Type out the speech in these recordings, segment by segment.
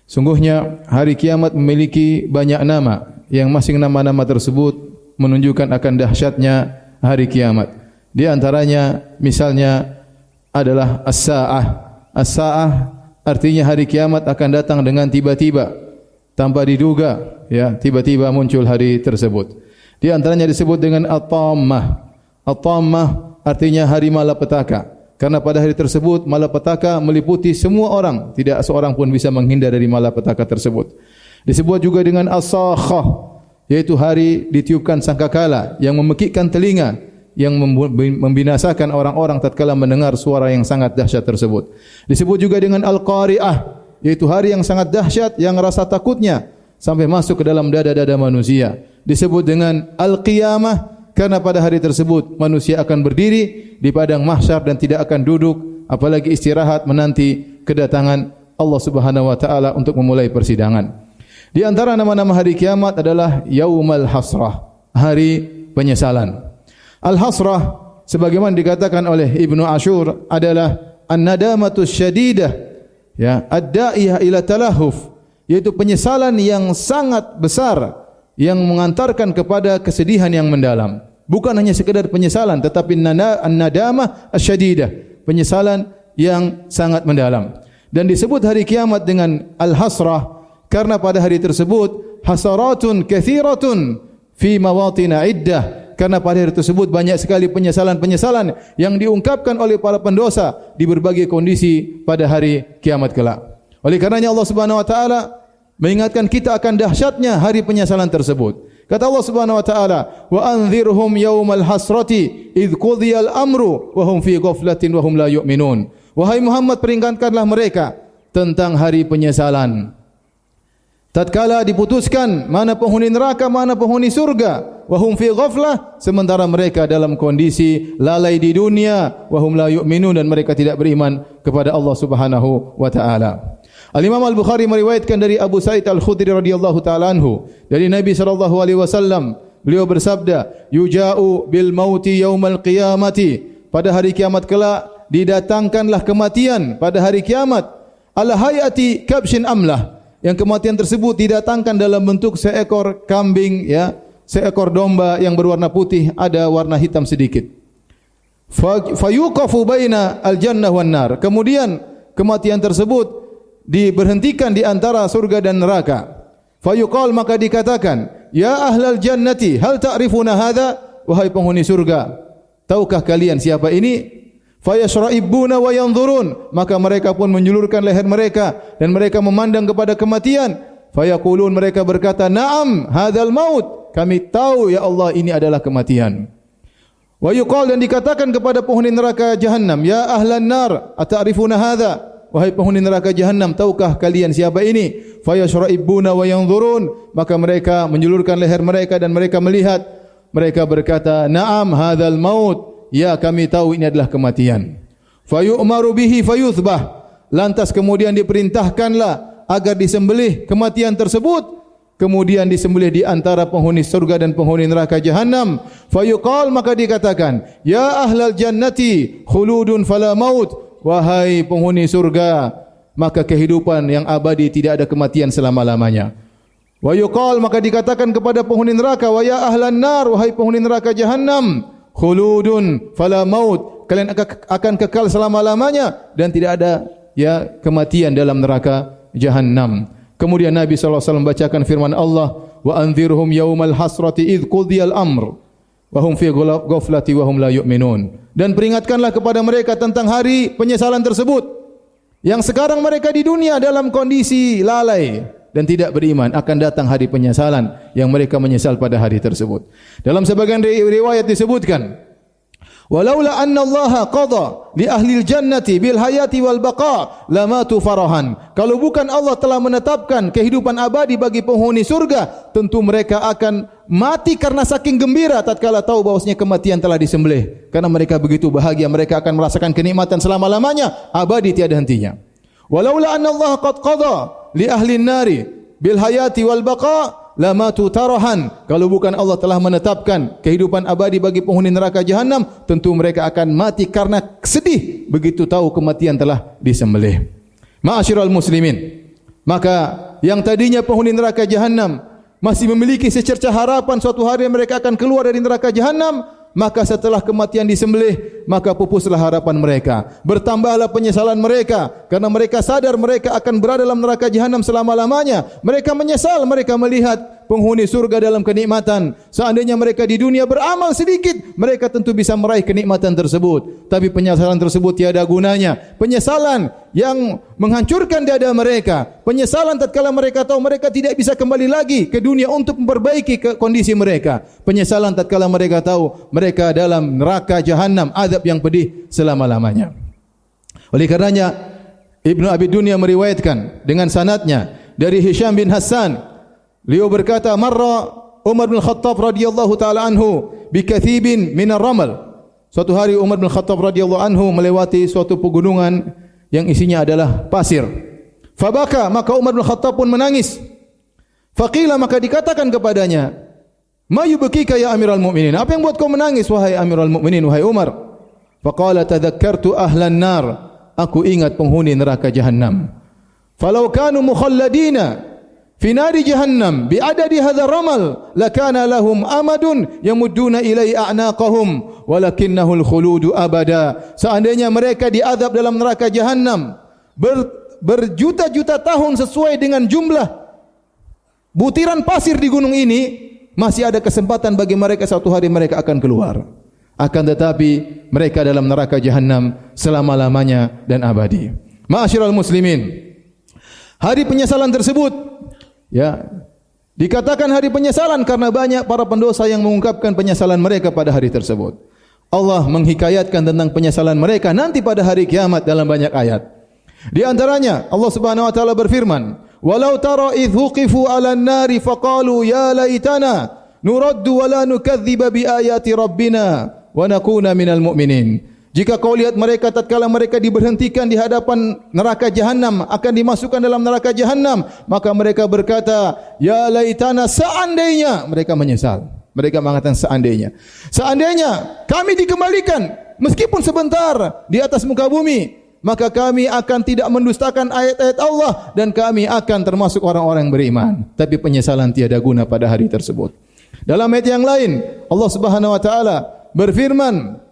Sungguhnya hari kiamat memiliki banyak nama, yang masing nama-nama tersebut menunjukkan akan dahsyatnya hari kiamat. Di antaranya misalnya adalah as-sa'ah. As-sa'ah artinya hari kiamat akan datang dengan tiba-tiba, tanpa diduga, ya, tiba-tiba muncul hari tersebut. Di antaranya disebut dengan at-tammah. At-tammah artinya hari malapetaka. Karena pada hari tersebut malapetaka meliputi semua orang, tidak seorang pun bisa menghindar dari malapetaka tersebut. Disebut juga dengan as-sakhah, yaitu hari ditiupkan sangkakala yang memekikkan telinga, yang membinasakan orang-orang tatkala mendengar suara yang sangat dahsyat tersebut. Disebut juga dengan al-qari'ah, yaitu hari yang sangat dahsyat yang rasa takutnya sampai masuk ke dalam dada-dada manusia. Disebut dengan al-qiyamah, karena pada hari tersebut manusia akan berdiri di padang mahsyar dan tidak akan duduk, apalagi istirahat menanti kedatangan Allah Subhanahu wa taala untuk memulai persidangan. Di antara nama-nama hari kiamat adalah Yaumal Hasrah, hari penyesalan. Al-Hasrah sebagaimana dikatakan oleh Ibnu Ashur adalah an-nadamatus syadidah, ya, ad-da'iyah ila talahuf, yaitu penyesalan yang sangat besar yang mengantarkan kepada kesedihan yang mendalam. Bukan hanya sekedar penyesalan, tetapi an-nadamah asy-syadidah, penyesalan yang sangat mendalam. Dan disebut hari kiamat dengan al-hasrah karena pada hari tersebut hasaratun katsiratun fi mawatin iddah, karena pada hari tersebut banyak sekali penyesalan-penyesalan yang diungkapkan oleh para pendosa di berbagai kondisi pada hari kiamat kelak. Oleh karenanya Allah Subhanahu wa taala mengingatkan kita akan dahsyatnya hari penyesalan tersebut. Kata Allah Subhanahu wa taala, "Wa anzirhum yaumal hasrati idz qudiyal amru wa hum fi ghaflatin wa hum la yu'minun." Wahai Muhammad, peringatkanlah mereka tentang hari penyesalan. Tatkala diputuskan mana penghuni neraka, mana penghuni surga, wa hum fi ghaflah, sementara mereka dalam kondisi lalai di dunia, wa hum la yu'minun, dan mereka tidak beriman kepada Allah Subhanahu wa taala. Al-Imam Al-Bukhari meriwayatkan dari Abu Sa'id Al-Khudri radhiyallahu taala anhu dari Nabi sallallahu alaihi wasallam, beliau bersabda, "Yuja'u bil mauti yaumal qiyamati." Pada hari kiamat kelak didatangkanlah kematian pada hari kiamat. Ala hayati kabshin amlah. Yang kematian tersebut didatangkan dalam bentuk seekor kambing, ya, seekor domba yang berwarna putih, ada warna hitam sedikit. Fayuqafu baina al-jannah wan nar. Kemudian kematian tersebut diberhentikan di antara surga dan neraka. Fayuqal, maka dikatakan, "Ya ahlal jannati, hal ta'rifuna hadza?" Wahai penghuni surga, tahukah kalian siapa ini? Fayashra'ibuna wa yanzurun, maka mereka pun menjulurkan leher mereka dan mereka memandang kepada kematian. Fayaqulun, mereka berkata, "Na'am, hadzal maut." Kami tahu ya Allah, ini adalah kematian. Wa yuqal, dan dikatakan kepada penghuni neraka Jahannam, "Ya ahlan nar, ata'rifuna hadza?" Wahai penghuni neraka Jahannam, tahukah kalian siapa ini? Fayashra'ibuna wa yanzurun, maka mereka menjulurkan leher mereka dan mereka melihat. Mereka berkata, "Na'am, hadzal maut." Ya, kami tahu ini adalah kematian. Fayu'maru bihi fayuthbah. Lantas kemudian diperintahkanlah agar disembelih kematian tersebut. Kemudian disembelih di antara penghuni surga dan penghuni neraka Jahannam. Fayuqal, maka dikatakan, "Ya ahlal jannati, khuludun fala maut." Wahai penghuni surga, maka kehidupan yang abadi, tidak ada kematian selama-lamanya. Wa yuqal, maka dikatakan kepada penghuni neraka, "Wa ya ahlan nar." Wahai penghuni neraka Jahannam, khuludun fala maut. Kalian akan kekal selama-lamanya dan tidak ada, ya, kematian dalam neraka Jahannam. Kemudian Nabi SAW membacakan firman Allah, "Wa anzirhum yaumal hasrati idz qudiyal amr wa hum fi ghaflati wa hum la yu'minun." Dan peringatkanlah kepada mereka tentang hari penyesalan tersebut, yang sekarang mereka di dunia dalam kondisi lalai dan tidak beriman. Akan datang hari penyesalan yang mereka menyesal pada hari tersebut. Dalam sebagian riwayat disebutkan, "Walaula anna Allah qada li ahli al-jannati bil hayati wal baqa lamatu farahan." Kalau bukan Allah telah menetapkan kehidupan abadi bagi penghuni surga, tentu mereka akan mati karena saking gembira tatkala tahu bahwasanya kematian telah disembelih. Karena mereka begitu bahagia, mereka akan merasakan kenikmatan selama-lamanya, abadi tiada hentinya. "Walaula anna Allah qad qada li ahli an-nari bil hayati wal baqa lamatu tarahan." Kalau bukan Allah telah menetapkan kehidupan abadi bagi penghuni neraka Jahannam, tentu mereka akan mati karena sedih begitu tahu kematian telah disembelih. Ma'asyiral muslimin, Maka yang tadinya penghuni neraka jahanam masih memiliki secercah harapan suatu hari mereka akan keluar dari neraka jahanam, maka setelah kematian disembelih, maka pupuslah harapan mereka. Bertambahlah penyesalan mereka karena mereka sadar mereka akan berada dalam neraka jahanam selama-lamanya. Mereka menyesal mereka melihat penghuni surga dalam kenikmatan. Seandainya mereka di dunia beramal sedikit, mereka tentu bisa meraih kenikmatan tersebut. Tapi penyesalan tersebut tiada gunanya. Penyesalan yang menghancurkan dada mereka. Penyesalan tatkala mereka tahu mereka tidak bisa kembali lagi ke dunia untuk memperbaiki kondisi mereka. Penyesalan tatkala mereka tahu mereka dalam neraka jahanam, azab yang pedih selama-lamanya. Oleh karenanya Ibnu Abi Dunya meriwayatkan dengan sanadnya dari Hisham bin Hassan. Beliau berkata, marra Umar bin Khattab radhiyallahu taala anhu bi kathibin min ar-ramal. Suatu hari Umar bin Khattab radhiyallahu anhu melewati suatu pegunungan yang isinya adalah pasir. Fabaka, maka Umar bin Khattab pun menangis. Faqila, maka dikatakan kepadanya, ma yubkika ya Amirul Mukminin? Apa yang buat kau menangis wahai Amirul Mukminin, wahai Umar? Faqala tadhakkartu ahlan nar. Aku ingat penghuni neraka jahanam. Falau kanu mukhalladina fi nari jahannam bi adadi hadzal ramal lakana lahum amadun yamudduna ilai a'naqahum walakinnahu al-khuludu abada. Seandainya mereka diazab dalam neraka jahanam berjuta-juta tahun sesuai dengan jumlah butiran pasir di gunung ini, masih ada kesempatan bagi mereka suatu hari mereka akan keluar. Akan tetapi mereka dalam neraka jahanam selama-lamanya dan abadi. Ma'asyiral muslimin, hari penyesalan tersebut, ya, dikatakan hari penyesalan karena banyak para pendosa yang mengungkapkan penyesalan mereka pada hari tersebut. Allah menghikayatkan tentang penyesalan mereka nanti pada hari kiamat dalam banyak ayat. Di antaranya Allah Subhanahu wa taala berfirman, "Walau tara idh wuqifu 'alan nari faqalu ya laitana nuraddu wa la nukadziba bi ayati rabbina wa nakuna minal mu'minin." Jika kau lihat mereka tatkala mereka diberhentikan di hadapan neraka jahanam, akan dimasukkan dalam neraka jahanam, maka mereka berkata, ya laitana, seandainya. Mereka menyesal. Mereka mengatakan seandainya. Seandainya kami dikembalikan meskipun sebentar di atas muka bumi, maka kami akan tidak mendustakan ayat-ayat Allah dan kami akan termasuk orang-orang yang beriman. Tapi penyesalan tiada guna pada hari tersebut. Dalam ayat yang lain, Allah Subhanahu wa taala berfirman,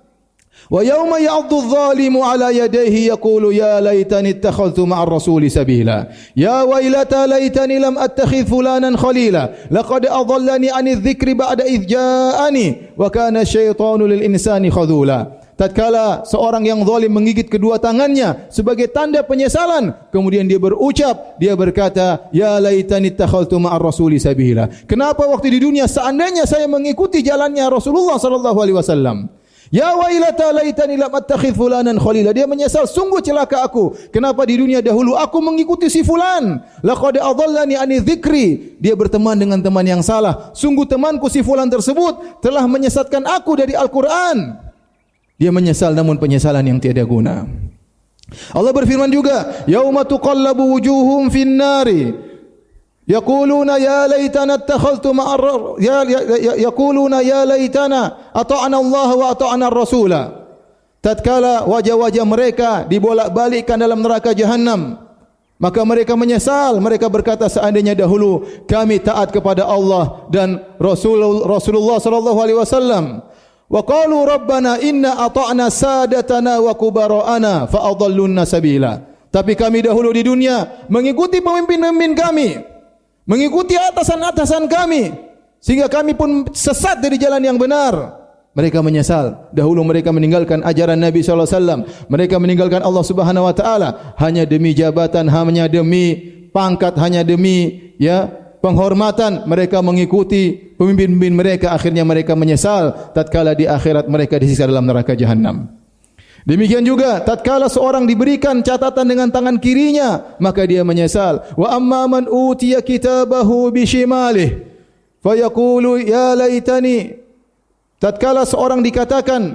wa yauma ya'dhu adh-dhalimu 'ala yadayhi yaqulu ya laitani ittakhadhtu ma'ar rasuli sabila ya wailata laitani lam attakhidh fulanan khalila laqad adallani 'ani adh-dhikri ba'da idh ja'ani wa kana asy-syaitanu lil insani khadhula. Tatkala seorang yang zalim menggigit kedua tangannya sebagai tanda penyesalan, kemudian dia berucap, dia berkata, ya laitani ittakhadhtu ma'ar rasuli sabila. Kenapa waktu di dunia seandainya saya mengikuti jalannya Rasulullah sallallahu alaihi wasallam? Ya wailata laitani lam attakhidh fulanan khalila. Dia menyesal, sungguh celaka aku. Kenapa di dunia dahulu aku mengikuti si fulan? Laqad adallani 'ani dzikri. Dia berteman dengan teman yang salah. Sungguh temanku si fulan tersebut telah menyesatkan aku dari Al-Qur'an. Dia menyesal namun penyesalan yang tiada guna. Allah berfirman juga, yauma tuqallabu wujuhum fin nari yaquluna ya laitana ittakhadhtu ma'ar yaquluna ya laitana ata'na Allah wa ata'na ar-rasula. Tatkala wajah-wajah mereka dibolak-balikkan dalam neraka jahanam, maka mereka menyesal. Mereka berkata, seandainya dahulu kami taat kepada Allah dan Rasulullah sallallahu alaihi wasallam. Wa qalu rabbana inna ata'na sadatana wa kubara'ana fa adallunna sabila. Tapi kami dahulu di dunia mengikuti pemimpin-pemimpin kami, mengikuti atasan-atasan kami, sehingga kami pun sesat dari jalan yang benar. Mereka menyesal. Dahulu mereka meninggalkan ajaran Nabi sallallahu alaihi wasallam. Mereka meninggalkan Allah Subhanahu wa taala hanya demi jabatan, hanya demi pangkat, hanya demi penghormatan. Mereka mengikuti pemimpin-pemimpin mereka. Akhirnya mereka menyesal tatkala di akhirat mereka disiksa dalam neraka jahanam. Demikian juga tatkala seorang diberikan catatan dengan tangan kirinya, maka dia menyesal. Wa amma man utiya kitabahu bishimalih fayaqulu ya laitani. Tatkala seorang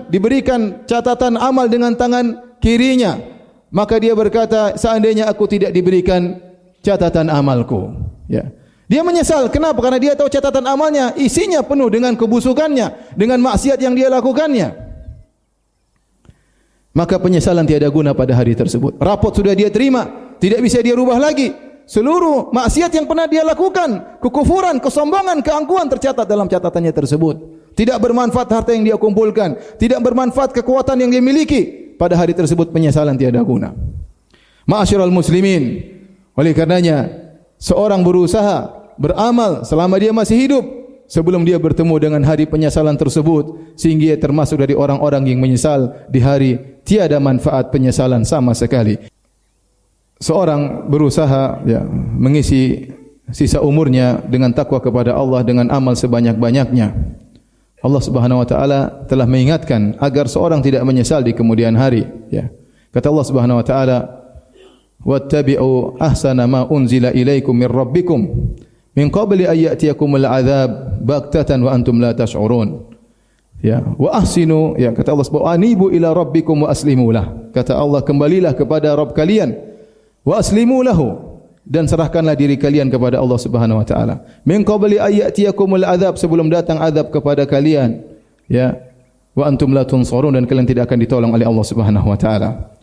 diberikan catatan amal dengan tangan kirinya, maka dia berkata, seandainya aku tidak diberikan catatan amalku. Ya. Dia menyesal. Kenapa? Karena dia tahu catatan amalnya isinya penuh dengan kebusukannya, dengan maksiat yang dia lakukannya. Maka penyesalan tiada guna pada hari tersebut. Rapot sudah dia terima, tidak bisa dia rubah lagi. seluruh maksiat yang pernah dia lakukan, kekufuran, kesombongan, keangkuhan tercatat dalam catatannya tersebut. Tidak bermanfaat harta yang dia kumpulkan, tidak bermanfaat kekuatan yang dia miliki. Pada hari tersebut penyesalan tiada guna. Ma'asyiral muslimin, oleh karenanya seorang berusaha beramal selama dia masih hidup sebelum dia bertemu dengan hari penyesalan tersebut, sehingga dia termasuk dari orang-orang yang menyesal di hari tiada manfaat penyesalan sama sekali. Seorang berusaha mengisi sisa umurnya dengan takwa kepada Allah dengan amal sebanyak-banyaknya. Allah Subhanahu wa taala telah mengingatkan agar seorang tidak menyesal di kemudian hari, Kata Allah Subhanahu wa taala, "Wattabi'u ahsana ma unzila ilaikum min rabbikum min qabli an ya'tiyakumul 'adzab baghtatan wa antum la tash'urun." Wa ahsinu, kata Allah Subhanahu wa taala, "Anibu ila rabbikum wa aslimu lah." Kata Allah, kembalilah kepada Rabb kalian, wa aslimu lahu, dan serahkanlah diri kalian kepada Allah Subhanahu wa taala. Min qabli ayatiyakumul adzab, sebelum datang azab kepada kalian, wa antum la tunsarun, dan kalian tidak akan ditolong oleh Allah Subhanahu wa taala.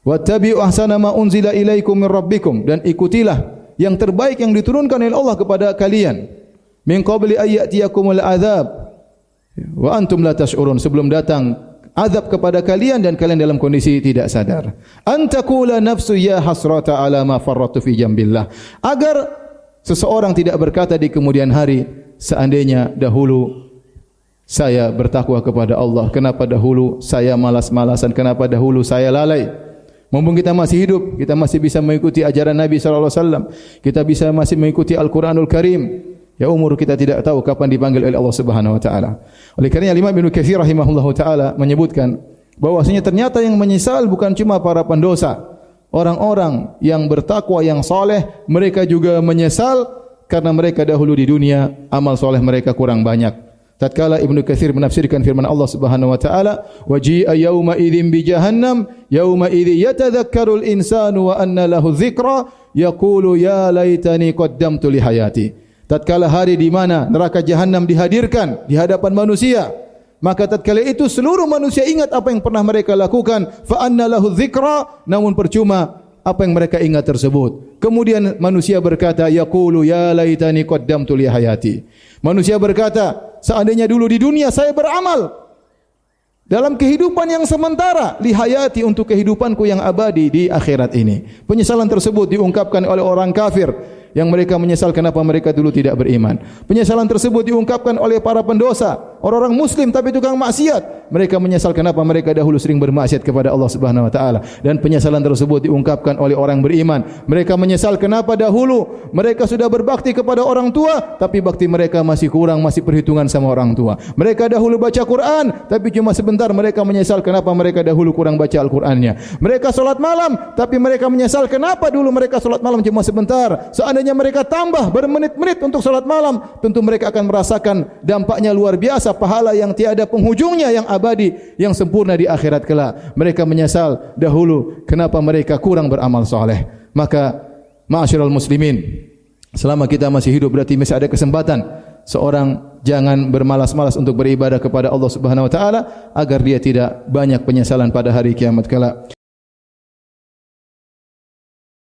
Wattabi'u ahsana ma unzila ilaikum min rabbikum, dan ikutilah yang terbaik yang diturunkan oleh Allah kepada kalian. Min qabli ayatiyakumul adzab wa antum la tash'urun, sebelum datang azab kepada kalian dan kalian dalam kondisi tidak sadar. Antakula nafsu ya hasrata ala ma farratu fi jambillah, agar seseorang tidak berkata di kemudian hari, seandainya dahulu saya bertakwa kepada Allah, kenapa dahulu saya malas-malasan, kenapa dahulu saya lalai. Mumpung kita masih hidup, kita masih bisa mengikuti ajaran Nabi sallallahu alaihi wasallam, kita bisa masih mengikuti Al-Qur'anul Karim. Umur kita tidak tahu kapan dipanggil oleh Allah Subhanahu wa taala. Oleh kerana Imam Ibnu Katsir rahimahullahu taala menyebutkan bahwasanya ternyata yang menyesal bukan cuma para pendosa. Orang-orang yang bertakwa, yang saleh, mereka juga menyesal karena mereka dahulu di dunia amal saleh mereka kurang banyak. Tatkala Ibnu Katsir menafsirkan firman Allah Subhanahu wa taala, "Waji'a yauma idzin bi jahannam, yauma idzi yatadzakkarul insanu wa anna lahu dzikra, yaqulu ya laitani qaddamtu li hayati." Tatkala hari di mana neraka jahanam dihadirkan di hadapan manusia, maka tatkala itu seluruh manusia ingat apa yang pernah mereka lakukan, fa anna lahu dzikra, namun percuma apa yang mereka ingat tersebut. Kemudian manusia berkata, yaqulu ya laitani qaddamtu li hayati. Manusia berkata, seandainya dulu di dunia saya beramal dalam kehidupan yang sementara, li hayati, untuk kehidupanku yang abadi di akhirat ini. Penyesalan tersebut diungkapkan oleh orang kafir yang mereka menyesal kenapa mereka dulu tidak beriman. Penyesalan tersebut diungkapkan oleh para pendosa, orang-orang muslim tapi tukang maksiat. Mereka menyesal kenapa mereka dahulu sering bermaksiat kepada Allah Subhanahu wa taala. Dan penyesalan tersebut diungkapkan oleh orang beriman. Mereka menyesal kenapa dahulu mereka sudah berbakti kepada orang tua tapi bakti mereka masih kurang, masih perhitungan sama orang tua. Mereka dahulu baca Quran tapi cuma sebentar, mereka menyesal kenapa mereka dahulu kurang baca Al-Qur'annya. Mereka salat malam tapi mereka menyesal kenapa dulu mereka salat malam cuma sebentar. Seandainya mereka tambah bermenit-menit untuk salat malam, tentu mereka akan merasakan dampaknya luar biasa, pahala yang tiada penghujungnya, yang abadi, yang sempurna di akhirat kelak. Mereka menyesal dahulu kenapa mereka kurang beramal soleh. Maka ma'asyiral muslimin, selama kita masih hidup berarti masih ada kesempatan seorang jangan bermalas-malas untuk beribadah kepada Allah Subhanahu wa taala agar dia tidak banyak penyesalan pada hari kiamat kelak.